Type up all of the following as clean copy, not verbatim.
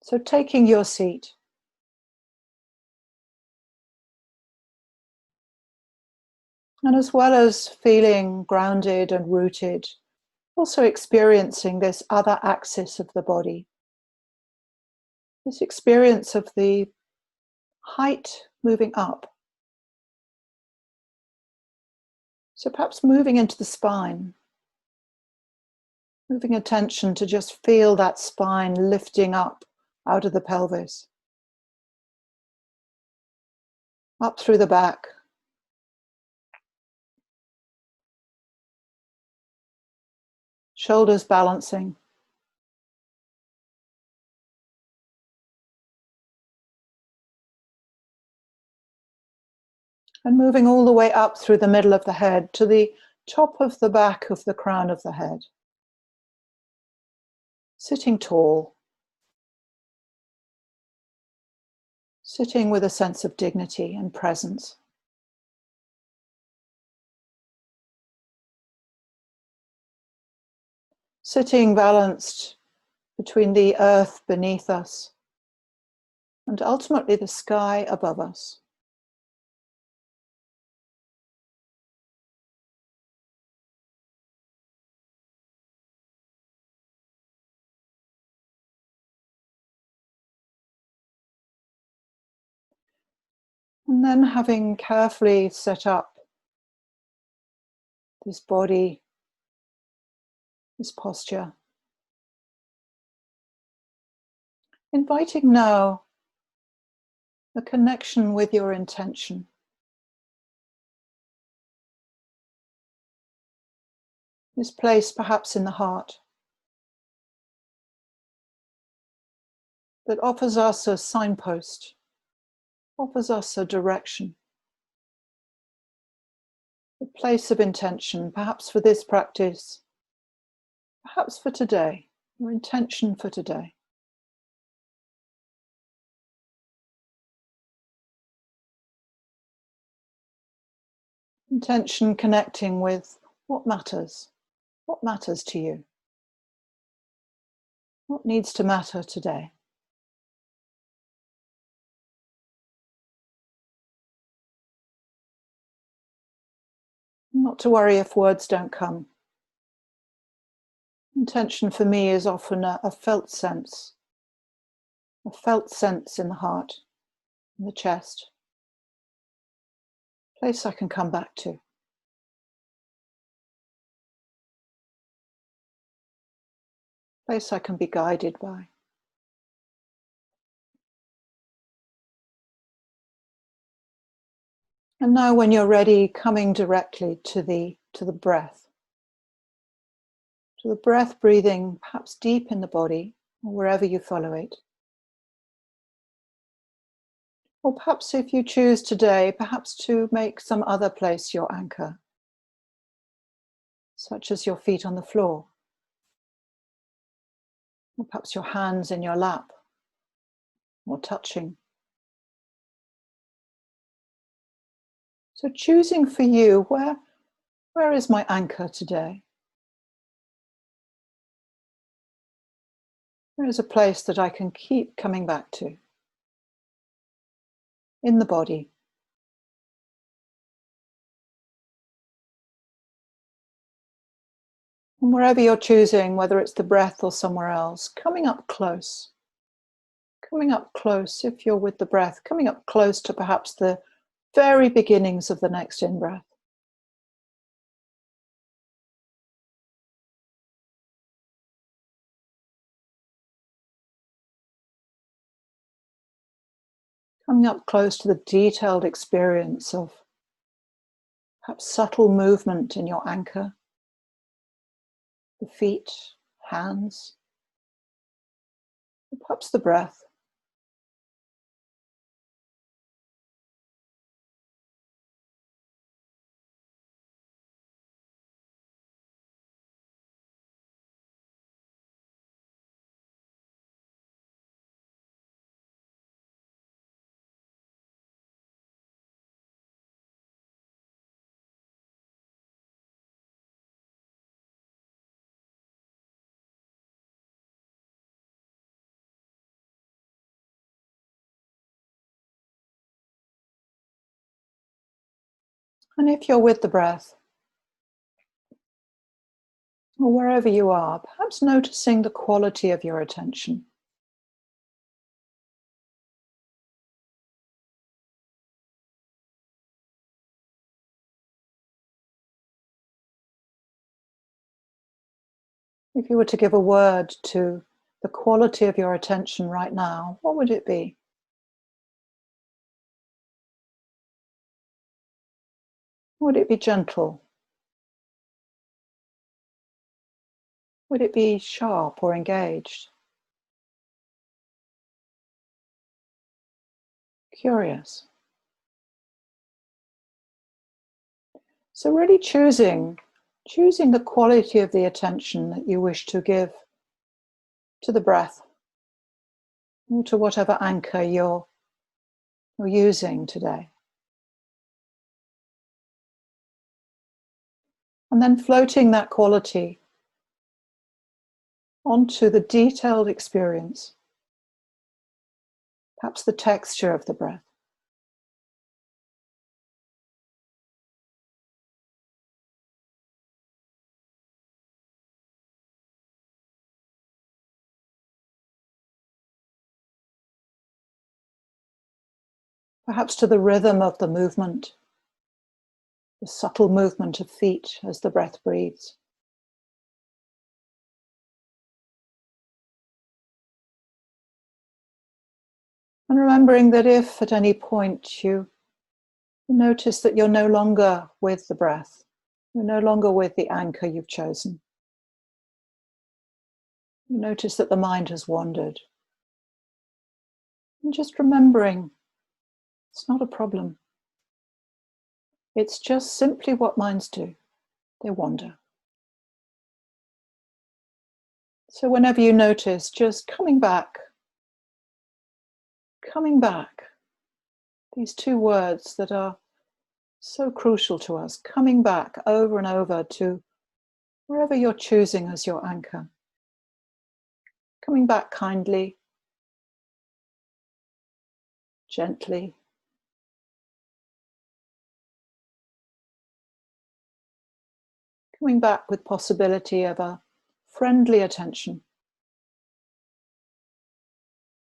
So taking your seat, and as well as feeling grounded and rooted, also experiencing this other axis of the body, this experience of the height moving up. So perhaps moving into the spine, moving attention to just feel that spine lifting up out of the pelvis, up through the back, shoulders balancing, and moving all the way up through the middle of the head to the top of the back of the crown of the head. Sitting tall, sitting with a sense of dignity and presence. Sitting balanced between the earth beneath us and ultimately the sky above us. And then having carefully set up this body, this posture, inviting now a connection with your intention. This place perhaps in the heart that offers us a signpost, offers us a direction, a place of intention, perhaps for this practice, perhaps for today, your intention for today. Intention connecting with what matters to you, what needs to matter today. Not to worry if words don't come. Intention for me is often a felt sense in the heart, in the chest, a place I can come back to. Place I can be guided by. And now when you're ready, coming directly to the breath. To the breath, breathing perhaps deep in the body or wherever you follow it. Or perhaps if you choose today, perhaps to make some other place your anchor, such as your feet on the floor, or perhaps your hands in your lap, or touching. So choosing for you, where is my anchor today? Where is a place that I can keep coming back to? In the body. And wherever you're choosing, whether it's the breath or somewhere else, coming up close if you're with the breath, coming up close to perhaps the very beginnings of the next in-breath. Coming up close to the detailed experience of perhaps subtle movement in your anchor, the feet, hands, perhaps the breath. And if you're with the breath, or wherever you are, perhaps noticing the quality of your attention. If you were to give a word to the quality of your attention right now, what would it be? Would it be gentle? Would it be sharp or engaged? Curious. So really choosing the quality of the attention that you wish to give to the breath, or to whatever anchor you're using today. And then floating that quality onto the detailed experience, perhaps the texture of the breath. Perhaps to the rhythm of the movement, the subtle movement of feet as the breath breathes. And remembering that if at any point you notice that you're no longer with the breath, you're no longer with the anchor you've chosen, you notice that the mind has wandered. And just remembering it's not a problem. It's just simply what minds do. They wander. So whenever you notice, just coming back, these two words that are so crucial to us, coming back over and over to wherever you're choosing as your anchor. Coming back kindly, gently. Coming back with possibility of a friendly attention,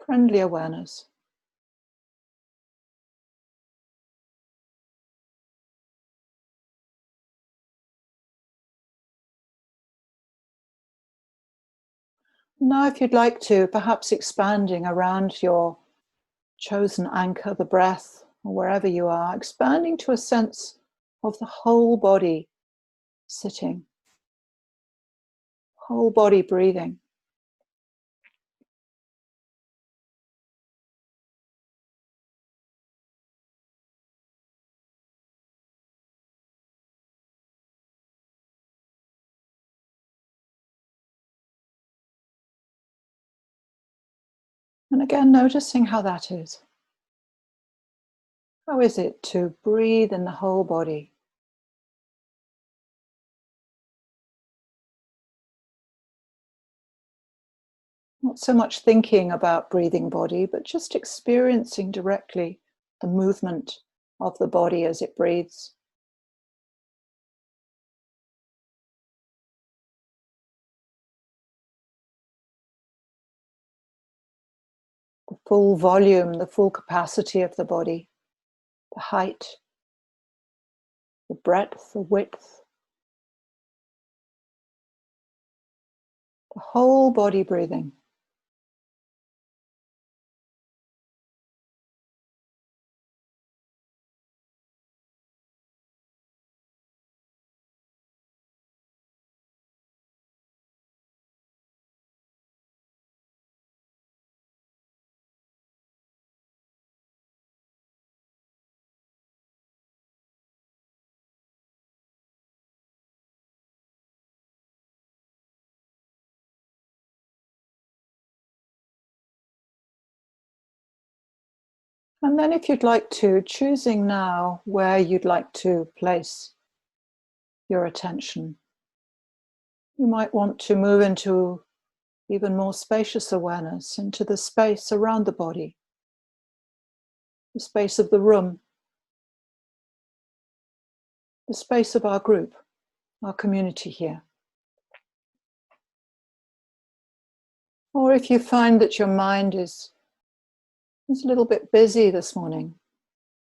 friendly awareness. Now, if you'd like to, perhaps expanding around your chosen anchor, the breath, or wherever you are, expanding to a sense of the whole body sitting, whole body breathing. And again, noticing how that is. How is it to breathe in the whole body? Not so much thinking about breathing body, but just experiencing directly the movement of the body as it breathes. The full volume, the full capacity of the body, the height, the breadth, the width, the whole body breathing. And then if you'd like to, choosing now where you'd like to place your attention. You might want to move into even more spacious awareness, into the space around the body, the space of the room, the space of our group, our community here. Or if you find that your mind is a little bit busy this morning,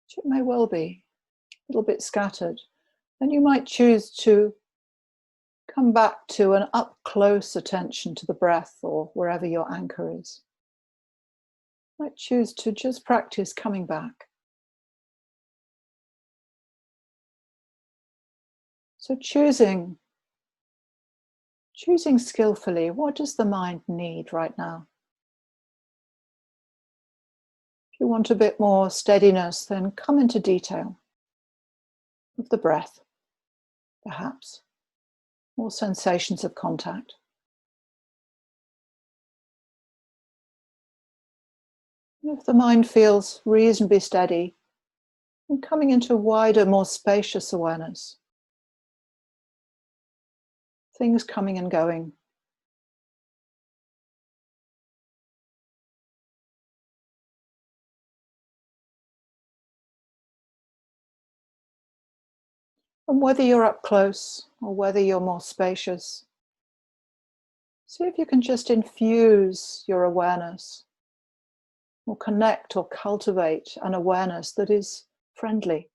which it may well be, a little bit scattered, then you might choose to come back to an up-close attention to the breath or wherever your anchor is. You might choose to just practice coming back. So choosing skillfully, what does the mind need right now? If you want a bit more steadiness, then come into detail of the breath, perhaps, or sensations of contact. If the mind feels reasonably steady, then coming into wider, more spacious awareness. Things coming and going. And whether you're up close or whether you're more spacious, see if you can just infuse your awareness or connect or cultivate an awareness that is friendly.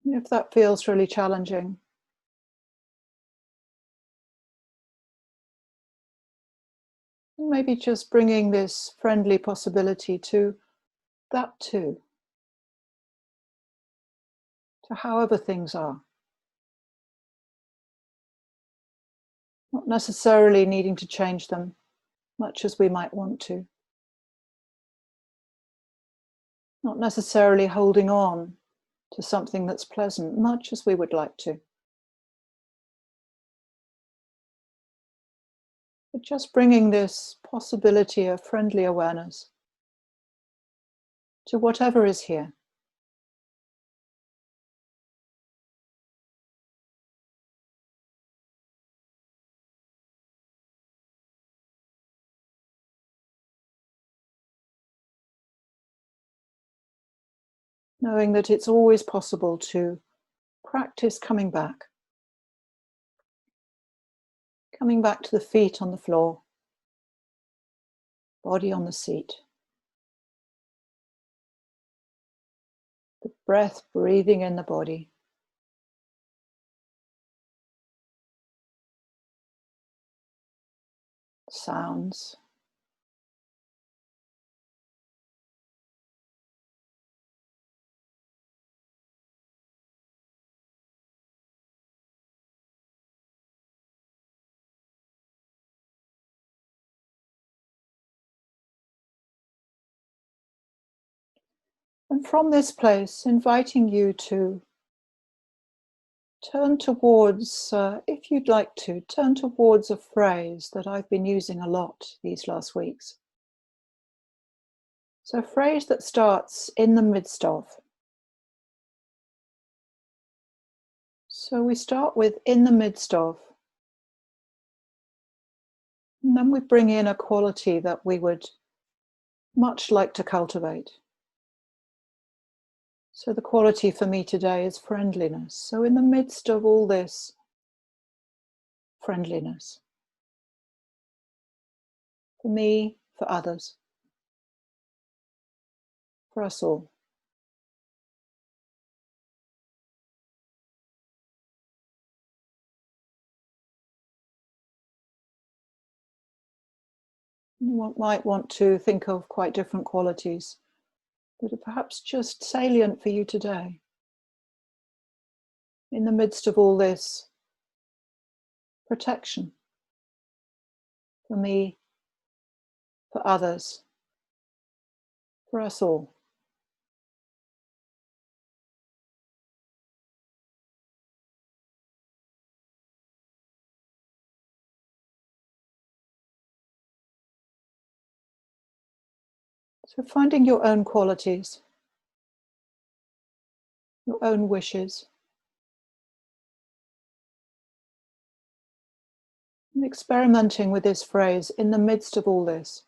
If that feels really challenging, maybe just bringing this friendly possibility to that too, to however things are. Not necessarily needing to change them, much as we might want to. Not necessarily holding on to something that's pleasant, much as we would like to. But just bringing this possibility of friendly awareness to whatever is here. Knowing that it's always possible to practice coming back to the feet on the floor, body on the seat, the breath breathing in the body, sounds, and from this place inviting you to turn towards, if you'd like to, turn towards a phrase that I've been using a lot these last weeks. So a phrase that starts in the midst of. So we start with in the midst of, and then we bring in a quality that we would much like to cultivate. So the quality for me today is friendliness. So in the midst of all this, friendliness. For me, for others, for us all. You might want to think of quite different qualities that are perhaps just salient for you today. In the midst of all this, protection. For me, for others, for us all. So finding your own qualities, your own wishes, and experimenting with this phrase in the midst of all this.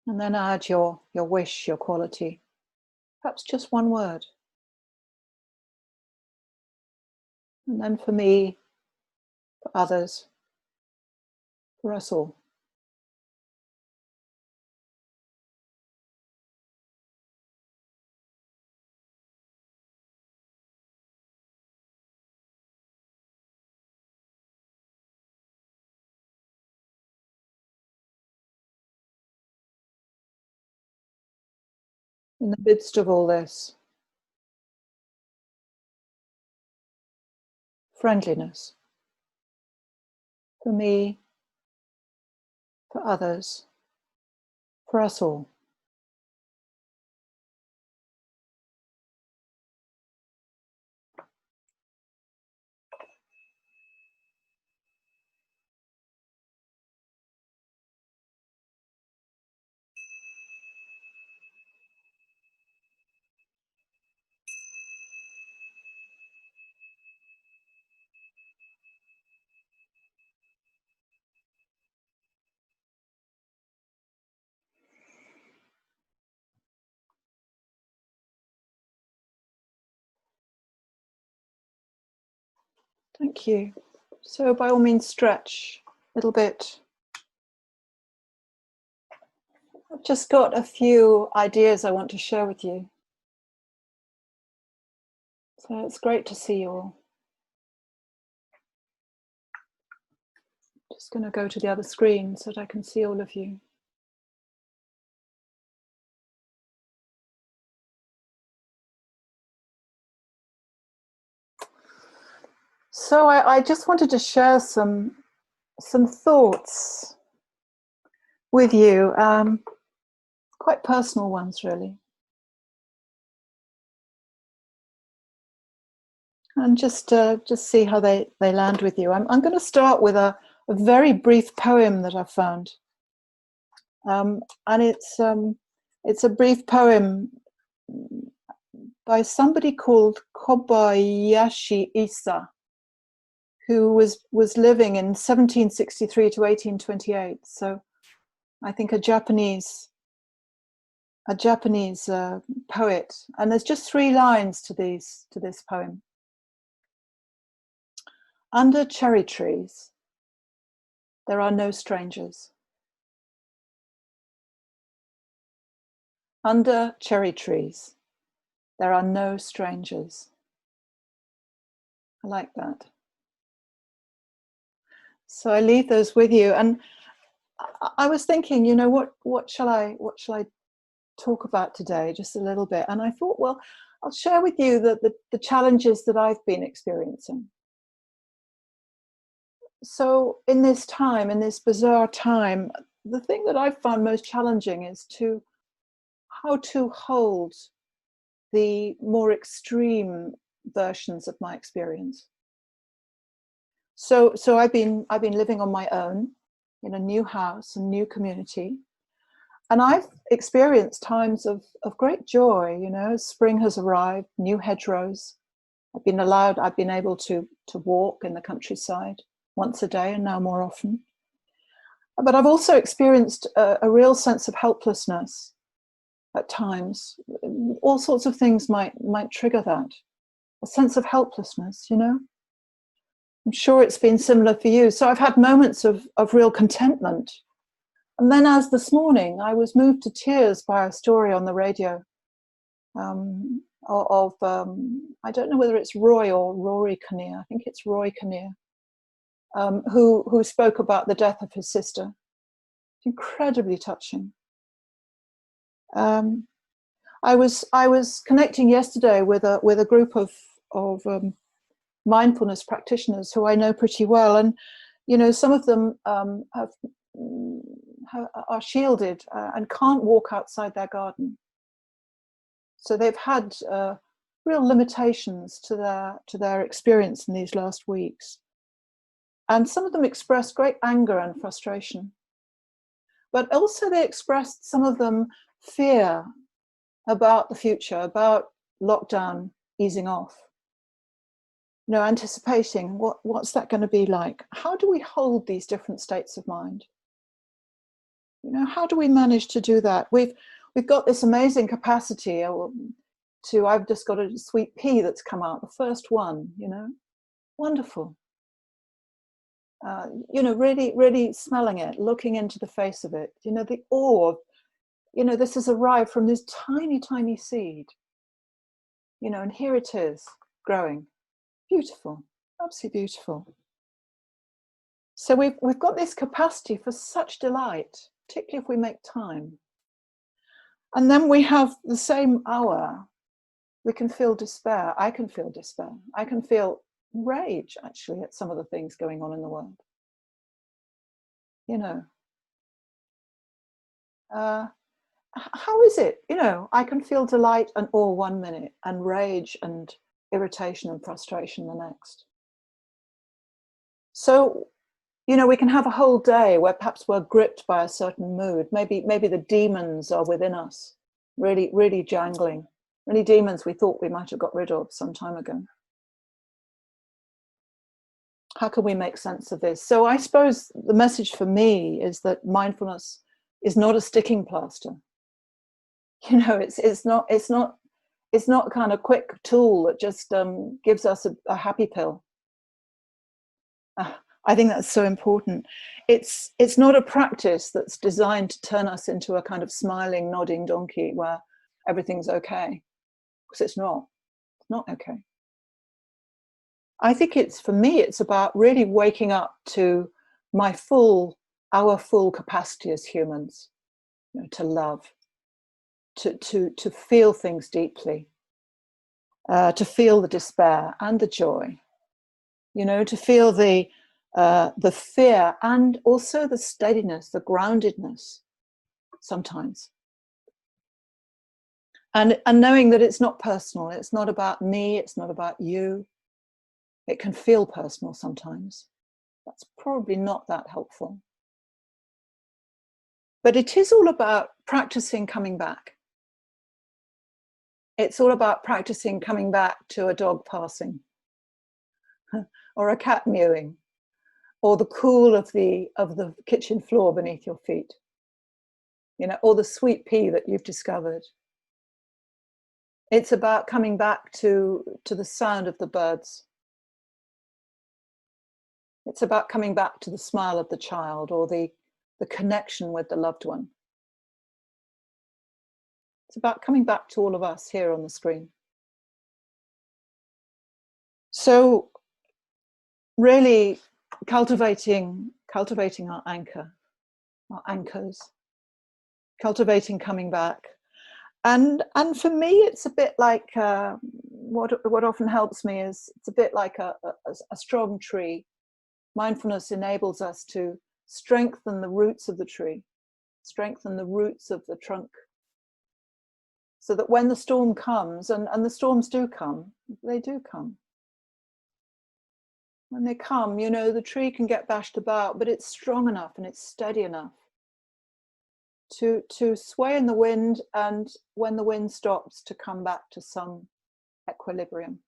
And then add your wish, your quality, perhaps just one word. And then for me, for others, for us all. In the midst of all this, friendliness, for me, for others, for us all. Thank you. So by all means, stretch a little bit. I've just got a few ideas I want to share with you. So it's great to see you all. Just going to go to the other screen so that I can see all of you. So I just wanted to share some thoughts with you, quite personal ones really. And just see how they land with you. I'm going to start with a very brief poem that I found. And it's a brief poem by somebody called Kobayashi Isa, who was living in 1763 to 1828. So I think a Japanese poet. And there's just 3 lines to this poem. Under cherry trees, there are no strangers. Under cherry trees, there are no strangers. I like that. So I leave those with you. And I was thinking, you know, what shall I talk about today? Just a little bit. And I thought, well, I'll share with you the challenges that I've been experiencing. So in this time, in this bizarre time, the thing that I've found most challenging is how to hold the more extreme versions of my experience. So I've been living on my own in a new house, a new community, and I've experienced times of great joy. You know, spring has arrived, new hedgerows. I've been able to walk in the countryside once a day, and now more often. But I've also experienced a real sense of helplessness at times. All sorts of things might trigger that. A sense of helplessness, you know. I'm sure it's been similar for you. So I've had moments of real contentment. And then as this morning, I was moved to tears by a story on the radio I don't know whether it's Roy or Rory Kinnear. I think it's Roy Kinnear, who spoke about the death of his sister. Incredibly touching. I was connecting yesterday with a group of mindfulness practitioners who I know pretty well, and you know, some of them are shielded and can't walk outside their garden. So they've had real limitations to their experience in these last weeks. And some of them expressed great anger and frustration. But also they expressed, some of them, fear about the future, about lockdown easing off. Anticipating what's that going to be like? How do we hold these different states of mind? How do we manage to do that? We've got this amazing capacity to, I've just got a sweet pea that's come out, the first one, wonderful. Really, really smelling it, looking into the face of it, the awe of, this has arrived from this tiny, tiny seed, and here it is growing. Beautiful, absolutely beautiful. So we've got this capacity for such delight, particularly if we make time. And then we have the same hour, we can feel despair. I can feel despair. I can feel rage, actually, at some of the things going on in the world. How is it? I can feel delight and awe 1 minute, and rage and irritation and frustration the next. So, we can have a whole day where perhaps we're gripped by a certain mood. Maybe the demons are within us, really, really jangling. Really demons we thought we might have got rid of some time ago. How can we make sense of this? So I suppose the message for me is that mindfulness is not a sticking plaster. It's not kind of quick tool that just gives us a happy pill. I think that's so important. It's not a practice that's designed to turn us into a kind of smiling, nodding donkey where everything's okay, because it's not okay. I think for me, it's about really waking up to our full capacity as humans, to love, to feel things deeply, to feel the despair and the joy, to feel the fear and also the steadiness, the groundedness sometimes. And knowing that it's not personal, it's not about me, it's not about you. It can feel personal sometimes. That's probably not that helpful. But it is all about practicing coming back. It's all about practicing coming back to a dog passing, or a cat mewing, or the cool of the kitchen floor beneath your feet, or the sweet pea that you've discovered. It's about coming back to the sound of the birds. It's about coming back to the smile of the child, or the connection with the loved one. It's about coming back to all of us here on the screen. So really cultivating our anchors, cultivating coming back. And for me, it's a bit like what often helps me is it's a bit like a strong tree. Mindfulness enables us to strengthen the roots of the tree, strengthen the roots of the trunk, so that when the storm comes, and the storms do come, they do come. When they come, the tree can get bashed about, but it's strong enough and it's steady enough to sway in the wind, and when the wind stops, to come back to some equilibrium.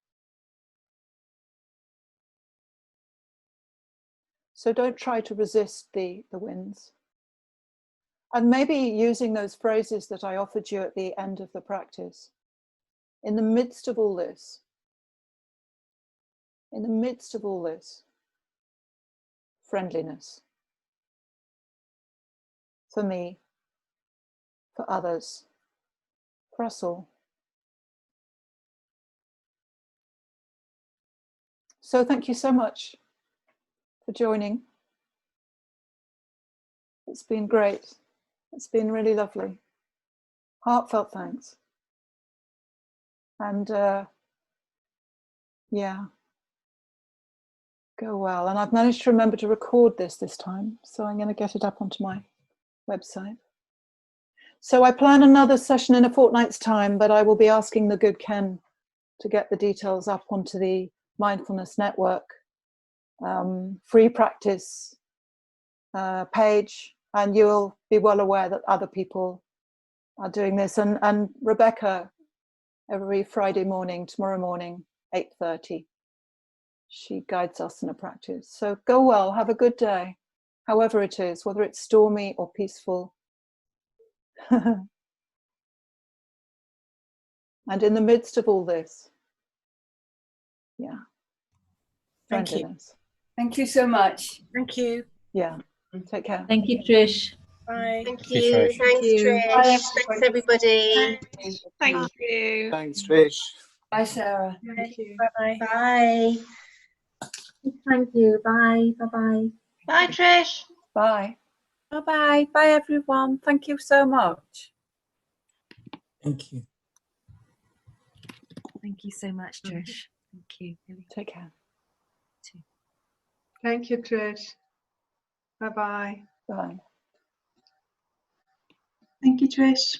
So don't try to resist the winds. And maybe using those phrases that I offered you at the end of the practice. In the midst of all this, friendliness. For me, for others, for us all. So thank you so much for joining. It's been great. It's been really lovely. Heartfelt thanks. And yeah, go well. And I've managed to remember to record this time, so I'm going to get it up onto my website. So I plan another session in a fortnight's time, but I will be asking the good Ken to get the details up onto the Mindfulness Network free practice page, and you'll be well aware that other people are doing this. And Rebecca, every Friday morning, tomorrow morning, 8:30, she guides us in a practice. So go well, have a good day, however it is, whether it's stormy or peaceful. And in the midst of all this, friendliness. Thank you so much. Thank you. Yeah, take care. Thank you, Trish. Bye. Thank you. Thanks, Trish. Bye, Thanks, everybody. Thank you. Thanks, Trish. Bye, Sarah. Thank you. Bye-bye. Bye. Thank you. Bye. Bye-bye. Bye, Trish. Bye. Bye-bye. Bye, everyone. Thank you so much. Thank you. Thank you so much, Trish. Thank you. Really. Take care. Thank you, Trish. Bye-bye. Bye. Thank you, Trish.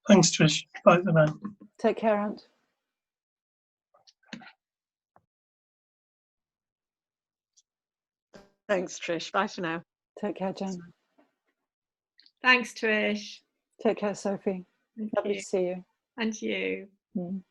Thanks, Trish. Bye for now. Take care, Ant. Thanks, Trish. Bye for now. Take care, Jen. Thanks, Trish. Take care, Sophie. Thank Lovely you. to see you. And you. Mm.